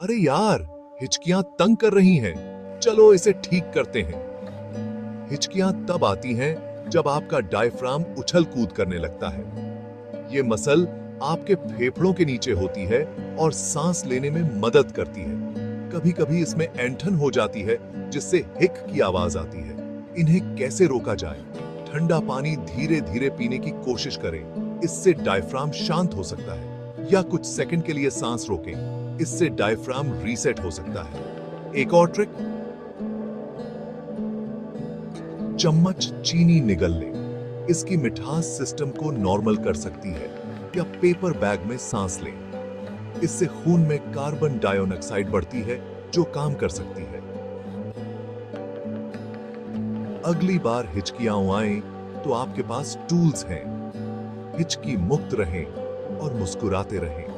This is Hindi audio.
अरे यार, हिचकियां तंग कर रही हैं। चलो इसे ठीक करते हैं। हिचकियां तब आती हैं जब आपका डायफ्राम उछल कूद करने लगता है। ये मसल आपके फेफड़ों के नीचे होती है और सांस लेने में मदद करती है। कभी-कभी इसमें ऐंठन हो जाती है जिससे हिक की आवाज आती है। इन्हें कैसे रोका जाए? ठंडा पानी धीरे-धीरे पीने की कोशिश करें। इससे डायफ्राम शांत हो सकता है। या कुछ सेकंड के लिए सांस रोकें। इससे डायफ्राम रीसेट हो सकता है। एक और ट्रिक, चम्मच चीनी निगल लें। इसकी मिठास सिस्टम को नॉर्मल कर सकती है। या पेपर बैग में सांस लें। इससे खून में कार्बन डाइऑक्साइड बढ़ती है जो काम कर सकती है। अगली बार हिचकियां आए तो आपके पास टूल्स हैं। हिचकी मुक्त रहें और मुस्कुराते रहें।